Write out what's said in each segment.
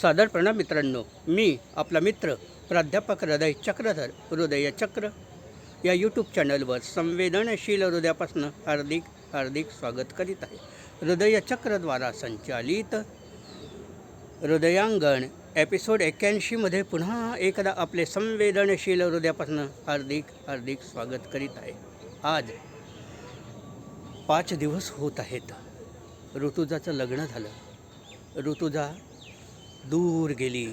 सादर प्रणाम मित्रांनो, मी आपला मित्र प्राध्यापक हृदय चक्रधर हृदय चक्र या यूट्यूब चॅनलवर संवेदनशील हृदयापासून हार्दिक स्वागत करीत आहे. हृदय चक्रद्वारा संचालित हृदयांगण एपिसोड 81मध्ये पुन्हा एकदा आपले संवेदनशील हृदयापासून हार्दिक स्वागत करीत आहे. आज 5 दिवस होत आहेत ऋतुजाचं लग्न झालं. ऋतुजा दूर गेली.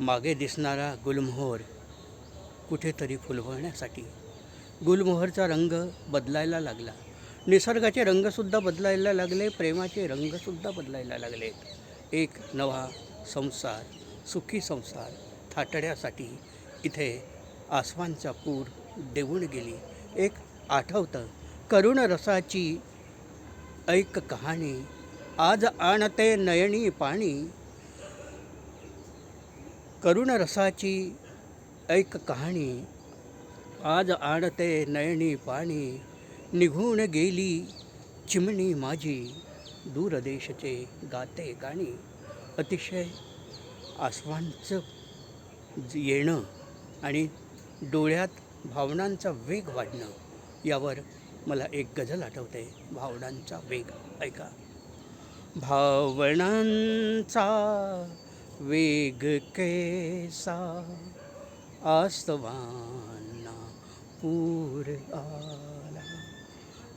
मागे दिसणारा गुलमोहर कुठेतरी फुलवण्यासाठी. गुलमोहरचा रंग बदलायला लागला. निसर्गाचे रंगसुद्धा बदलायला लागले. प्रेमाचे रंगसुद्धा बदलायला लागले. एक नवा संसार, सुखी संसार थाटण्यासाठी इथे आसमानचा पूर देऊन गेली. एक आठवतं करुण रसाची ऐक कहाणी, आज आणते नयनी पाणी. करुण रसाची ऐक कहाणी, आज आणते नयनी पाणी. निघून गेली चिमणी माझी, दूरदेशचे गाते गाणी. अतिशय आसमानचं येणं आणि डोळ्यात भावनांचा वेग वाढणं, यावर मला एक गझल आठवते. भावनांचा वेग ऐका. भावनांचा वेग कैसा, आसमाना पूर आला.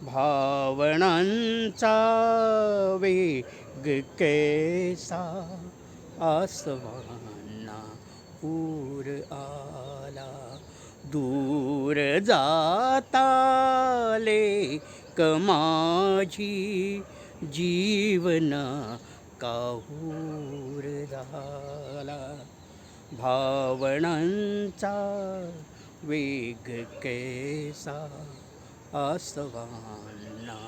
भावनांचा वेग कैसा, आसमाना पूर आला. दूर जाता लेक माझी, जीवना काहूर झाला. भावनांचा वेग कैसा, आसमाना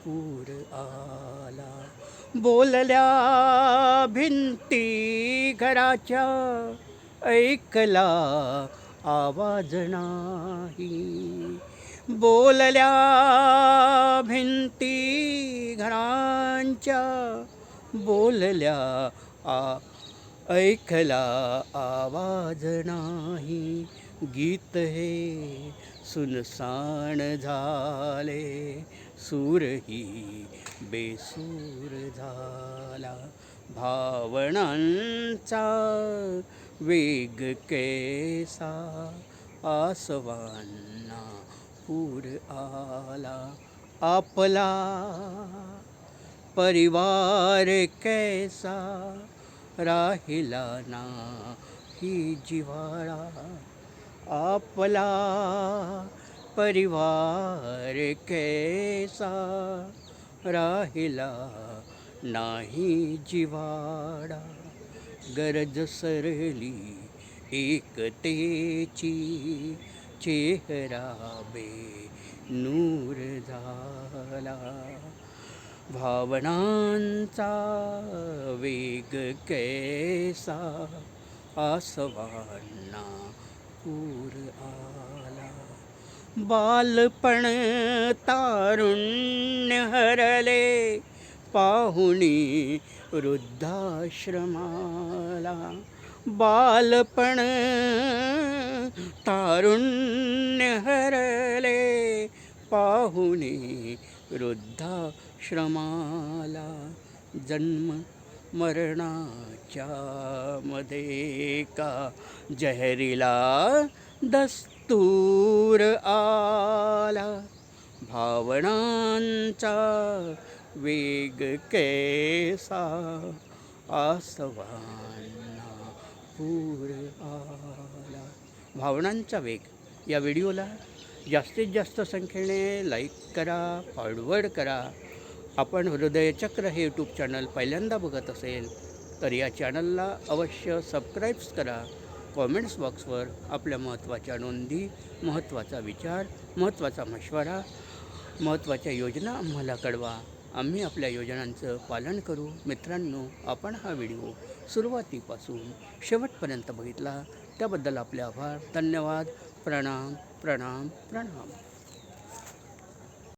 पूर आला. बोलल्या भिंती घराच्या, ऐकला आवाज नाही. बोलल्या भिंती घरांच्या, बोलल्या ऐकला आवाज नाही. गीत हे सुनसान झाले, सूरही बेसूर झाला. भावनांचा वेग कैसा, आसमाना पूर आला. आपला परिवार कैसा, राहिला नाही जिव्हाळा. आपला परिवार कैसा, राहिला नाही जिव्हाळा. गरज सरली एकतेची, चेहरा बेनूर झाला. भावनांचा वेग कैसा, आसमाना पूर आला. बालपण तारुण्य हरले, पाहुणी वृद्धाश्रमाला. बालपण तारुण्य हरले, पाहुणी वृद्धाश्रमाला. जन्म मरणाच्या मध्ये का जहरीला दस्तूर आला. भावनांचा वेग कैसा, आसमाना पूर आला. भावनांचा वेग या व्हिडिओला जास्तीत जास्त संख्येने लाईक करा, फॉरवर्ड करा. आपण हृदयचक्र हे यूट्यूब चॅनल पहिल्यांदा बघत असेल तर या चॅनलला अवश्य सबस्क्राईब्स करा. कॉमेंट्स बॉक्सवर आपल्या महत्त्वाच्या नोंदी, महत्त्वाचा विचार, महत्त्वाचा मशवरा, महत्त्वाच्या योजना आम्हाला कळवा. आम्ही आपल्या योजनांचं पालन करू. मित्रांनो, आपण हा व्हिडिओ सुरुवातीपासून शेवटपर्यंत बघितला त्याबद्दल आपले आभार. धन्यवाद. प्रणाम प्रणाम प्रणाम.